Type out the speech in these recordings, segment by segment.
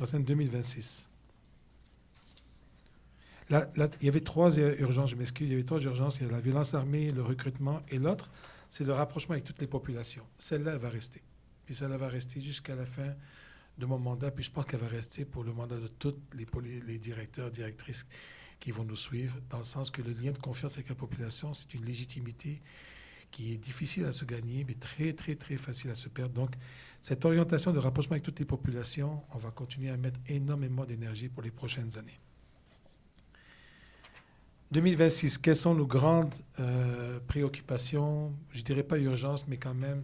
concerne 2026. Il y avait trois urgences, je m'excuse, il y avait trois urgences. Il y a la violence armée, le recrutement, et l'autre, c'est le rapprochement avec toutes les populations. Celle-là, elle va rester. Puis celle-là va rester jusqu'à la fin de mon mandat, puis je pense qu'elle va rester pour le mandat de tous les directeurs, directrices qui vont nous suivre, dans le sens que le lien de confiance avec la population, c'est une légitimité qui est difficile à se gagner, mais très, très, très facile à se perdre. Donc, cette orientation de rapprochement avec toutes les populations, on va continuer à mettre énormément d'énergie pour les prochaines années. 2026, quelles sont nos grandes préoccupations? Je ne dirais pas urgence, mais quand même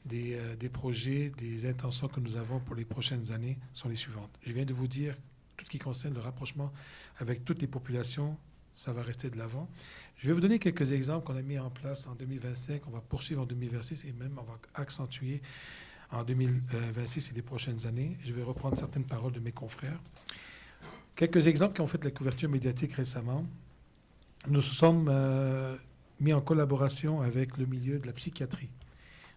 des projets, des intentions que nous avons pour les prochaines années sont les suivantes. Je viens de vous dire, tout ce qui concerne le rapprochement avec toutes les populations, ça va rester de l'avant. Je vais vous donner quelques exemples qu'on a mis en place en 2025, on va poursuivre en 2026 et même on va accentuer en 2026 et les prochaines années. Je vais reprendre certaines paroles de mes confrères. Quelques exemples qui ont fait la couverture médiatique récemment. Nous sommes mis en collaboration avec le milieu de la psychiatrie,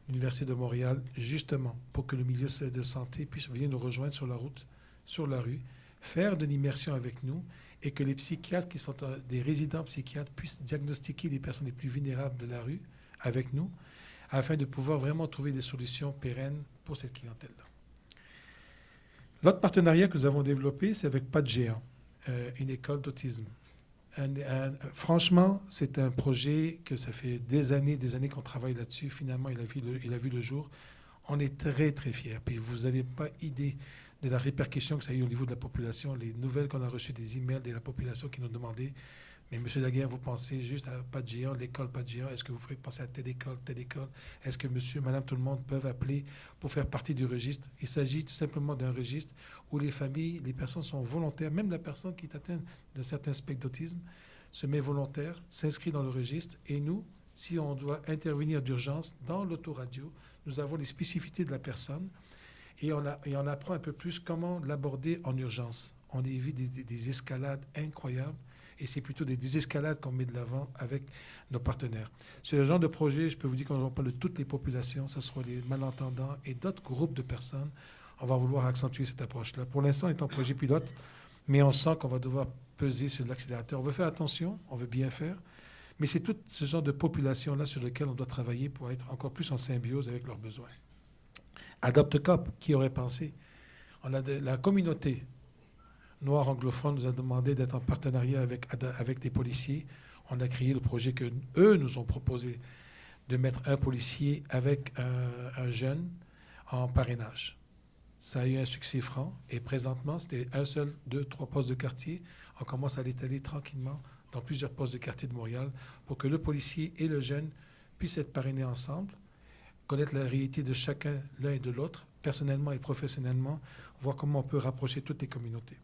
l'Université de Montréal, justement, pour que le milieu de santé puisse venir nous rejoindre sur la route, sur la rue, faire de l'immersion avec nous et que les psychiatres qui sont des résidents psychiatres puissent diagnostiquer les personnes les plus vulnérables de la rue avec nous, afin de pouvoir vraiment trouver des solutions pérennes pour cette clientèle-là. L'autre partenariat que nous avons développé, c'est avec Pas de Géant, une école d'autisme. Franchement, c'est un projet que ça fait des années qu'on travaille là-dessus. Finalement, il a vu le jour. On est très, très fiers. Puis vous n'avez pas idée de la répercussion que ça a eu au niveau de la population. Les nouvelles qu'on a reçues des emails de la population qui nous demandaient « Mais M. Daguerre, vous pensez juste à Pas de Géant, l'école Pas de Géant. Est-ce que vous pouvez penser à telle école, telle école? Est-ce que monsieur, madame, tout le monde peuvent appeler pour faire partie du registre ?» Il s'agit tout simplement d'un registre où les familles, les personnes sont volontaires. Même la personne qui est atteinte d'un certain spectre d'autisme se met volontaire, s'inscrit dans le registre. Et nous, si on doit intervenir d'urgence dans l'autoradio, nous avons les spécificités de la personne et on apprend un peu plus comment l'aborder en urgence. On évite des escalades incroyables. Et c'est plutôt des désescalades qu'on met de l'avant avec nos partenaires. C'est le genre de projet, je peux vous dire qu'on parle de toutes les populations, ce soit les malentendants et d'autres groupes de personnes. On va vouloir accentuer cette approche-là. Pour l'instant, on est en projet pilote, mais on sent qu'on va devoir peser sur l'accélérateur. On veut faire attention, on veut bien faire, mais c'est tout ce genre de population-là sur lequel on doit travailler pour être encore plus en symbiose avec leurs besoins. AdopteCop, qui aurait pensé? La communauté noir anglophone nous a demandé d'être en partenariat avec des policiers. On a créé le projet que eux nous ont proposé de mettre un policier avec un jeune en parrainage. Ça a eu un succès franc et présentement, c'était un seul, 2, 3 postes de quartier. On commence à l'étaler tranquillement dans plusieurs postes de quartier de Montréal pour que le policier et le jeune puissent être parrainés ensemble, connaître la réalité de chacun, l'un et de l'autre, personnellement et professionnellement, voir comment on peut rapprocher toutes les communautés.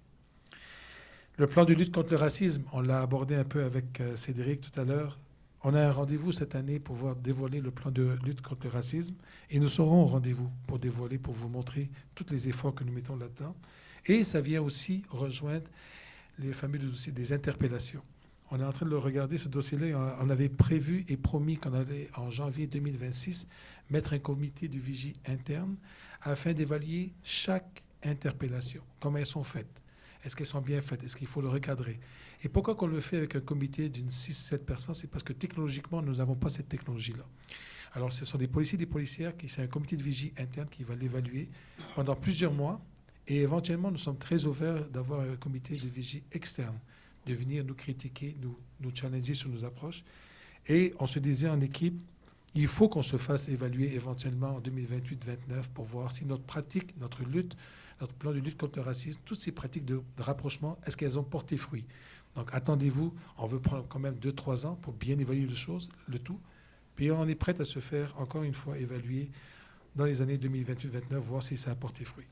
Le plan de lutte contre le racisme, on l'a abordé un peu avec Cédric tout à l'heure. On a un rendez-vous cette année pour pouvoir dévoiler le plan de lutte contre le racisme et nous serons au rendez-vous pour dévoiler, pour vous montrer tous les efforts que nous mettons là-dedans. Et ça vient aussi rejoindre les fameux dossiers des interpellations. On est en train de le regarder, ce dossier-là. On avait prévu et promis qu'on allait, en janvier 2026, mettre un comité de vigie interne afin d'évaluer chaque interpellation, comment elles sont faites. Est-ce qu'elles sont bien faites? Est-ce qu'il faut le recadrer? Et pourquoi qu'on le fait avec un comité d'une 6-7 personnes? C'est parce que technologiquement, nous n'avons pas cette technologie-là. Alors, ce sont des policiers et des policières, c'est un comité de vigie interne qui va l'évaluer pendant plusieurs mois. Et éventuellement, nous sommes très ouverts d'avoir un comité de vigie externe, de venir nous critiquer, nous challenger sur nos approches. Et on se disait en équipe, il faut qu'on se fasse évaluer éventuellement en 2028-29 pour voir si notre pratique, notre lutte, notre plan de lutte contre le racisme, toutes ces pratiques de rapprochement, est-ce qu'elles ont porté fruit? Donc, attendez-vous, on veut prendre quand même 2-3 ans pour bien évaluer le tout. Puis on est prêt à se faire, encore une fois, évaluer dans les années 2028-29, voir si ça a porté fruit.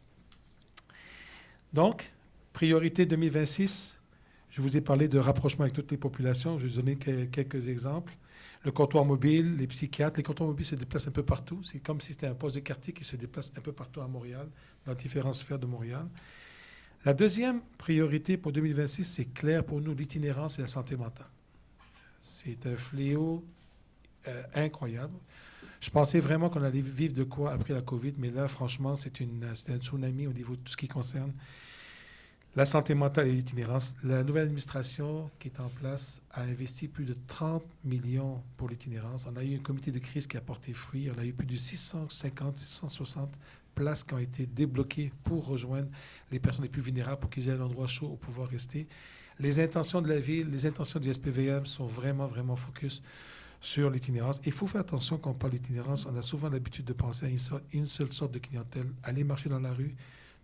Donc, priorité 2026, je vous ai parlé de rapprochement avec toutes les populations. Je vais vous donner quelques exemples. Le comptoir mobile, les psychiatres. Les comptoirs mobiles se déplacent un peu partout. C'est comme si c'était un poste de quartier qui se déplace un peu partout à Montréal, dans différentes sphères de Montréal. La deuxième priorité pour 2026, c'est clair pour nous, l'itinérance et la santé mentale. C'est un fléau incroyable. Je pensais vraiment qu'on allait vivre de quoi après la COVID, mais là, franchement, c'est un tsunami au niveau de tout ce qui concerne La santé mentale et l'itinérance. La nouvelle administration qui est en place a investi plus de 30 millions pour l'itinérance. On a eu un comité de crise qui a porté fruit. On a eu plus de 650, 660 places qui ont été débloquées pour rejoindre les personnes les plus vulnérables pour qu'ils aient un endroit chaud où pouvoir rester. Les intentions de la ville, les intentions du SPVM sont vraiment, vraiment focus sur l'itinérance. Il faut faire attention quand on parle d'itinérance. On a souvent l'habitude de penser à une seule sorte de clientèle. Aller marcher dans la rue,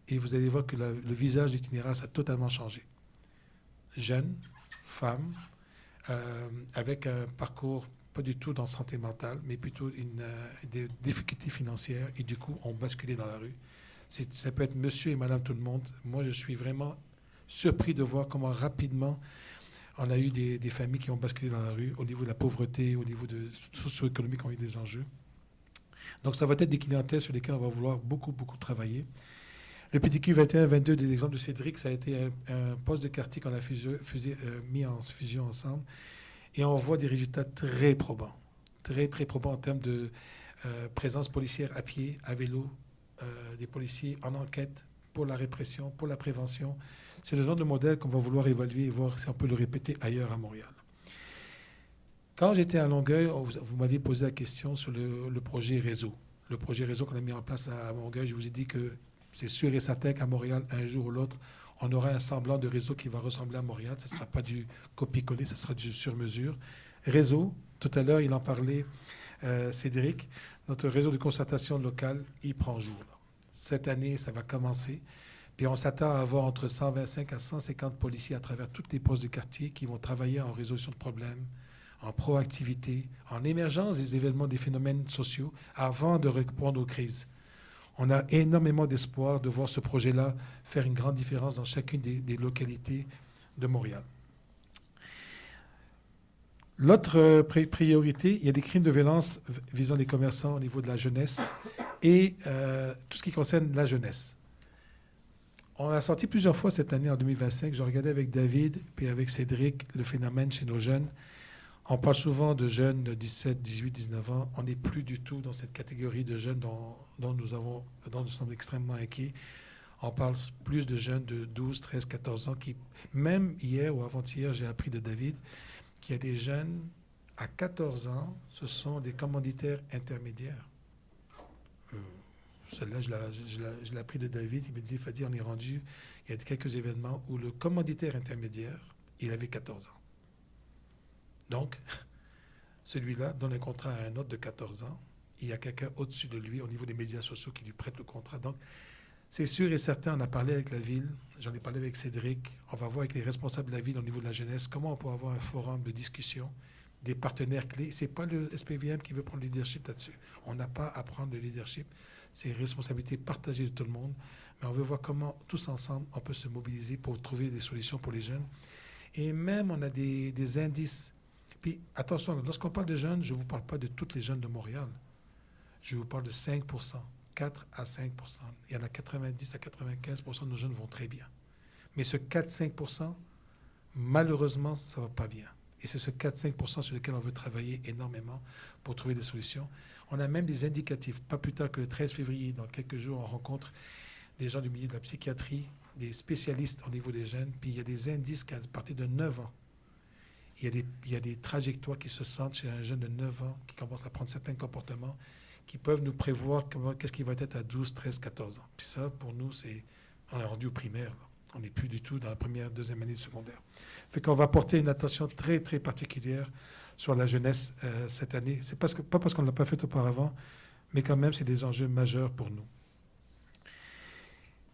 et vous allez voir que le visage d'itinérance a totalement changé. Jeunes, femmes, avec un parcours pas du tout dans santé mentale, mais plutôt des difficultés financières, et du coup, ont basculé dans la rue. Ça peut être monsieur et madame tout le monde. Moi, je suis vraiment surpris de voir comment rapidement on a eu des familles qui ont basculé dans la rue au niveau de la pauvreté, au niveau de socio-économique, ont eu des enjeux. Donc, ça va être des clientèles sur lesquelles on va vouloir beaucoup, beaucoup travailler. Le PTQ 21-22, de l'exemple de Cédric, ça a été un poste de quartier qu'on a mis en fusion ensemble. Et on voit des résultats très probants. Très, très probants en termes de présence policière à pied, à vélo, des policiers en enquête pour la répression, pour la prévention. C'est le genre de modèle qu'on va vouloir évaluer et voir si on peut le répéter ailleurs à Montréal. Quand j'étais à Longueuil, vous m'aviez posé la question sur le projet réseau. Le projet réseau qu'on a mis en place à Longueuil, je vous ai dit que c'est sûr et certain qu'à Montréal, un jour ou l'autre, on aura un semblant de réseau qui va ressembler à Montréal. Ce ne sera pas du copier-coller, ce sera du sur-mesure. Réseau, tout à l'heure, il en parlait, Cédric, notre réseau de concertation locale, il prend jour. Là. Cette année, ça va commencer. Puis on s'attend à avoir entre 125 à 150 policiers à travers toutes les postes de quartier qui vont travailler en résolution de problèmes, en proactivité, en émergence des événements, des phénomènes sociaux, avant de répondre aux crises. On a énormément d'espoir de voir ce projet-là faire une grande différence dans chacune des localités de Montréal. L'autre priorité, il y a des crimes de violence visant les commerçants au niveau de la jeunesse et tout ce qui concerne la jeunesse. On a sorti plusieurs fois cette année, en 2025, je regardais avec David et avec Cédric le phénomène chez nos jeunes. On parle souvent de jeunes de 17, 18, 19 ans. On n'est plus du tout dans cette catégorie de jeunes dont nous sommes extrêmement inquiets. On parle plus de jeunes de 12, 13, 14 ans qui, même hier ou avant-hier, j'ai appris de David qu'il y a des jeunes à 14 ans, ce sont des commanditaires intermédiaires. Celle-là, je l'ai appris de David. Il me dit, Fadi, on est rendu, il y a quelques événements où le commanditaire intermédiaire, il avait 14 ans. Donc, celui-là donne un contrat à un autre de 14 ans. Il y a quelqu'un au-dessus de lui, au niveau des médias sociaux, qui lui prête le contrat. Donc, c'est sûr et certain, on a parlé avec la ville, j'en ai parlé avec Cédric, on va voir avec les responsables de la ville au niveau de la jeunesse, comment on peut avoir un forum de discussion, des partenaires clés. Ce n'est pas le SPVM qui veut prendre le leadership là-dessus. On n'a pas à prendre le leadership. C'est une responsabilité partagée de tout le monde. Mais on veut voir comment, tous ensemble, on peut se mobiliser pour trouver des solutions pour les jeunes. Et même, on a des indices. Puis, attention, lorsqu'on parle de jeunes, je ne vous parle pas de toutes les jeunes de Montréal. Je vous parle de 5%, 4 à 5%. Il y en a 90 à 95% de nos jeunes vont très bien. Mais ce 4-5%, malheureusement, ça ne va pas bien. Et c'est ce 4-5% sur lequel on veut travailler énormément pour trouver des solutions. On a même des indicatifs. Pas plus tard que le 13 février, dans quelques jours, on rencontre des gens du milieu de la psychiatrie, des spécialistes au niveau des jeunes. Puis il y a des indices qu'à partir de 9 ans, il y a des trajectoires qui se sentent chez un jeune de 9 ans qui commence à prendre certains comportements qui peuvent nous prévoir qu'est-ce qui va être à 12, 13, 14 ans. Puis ça, pour nous, on est rendu au primaire. Là. On n'est plus du tout dans la première, deuxième année de secondaire. Fait qu'on va porter une attention très, très particulière sur la jeunesse cette année. C'est pas parce qu'on ne l'a pas fait auparavant, mais quand même, c'est des enjeux majeurs pour nous.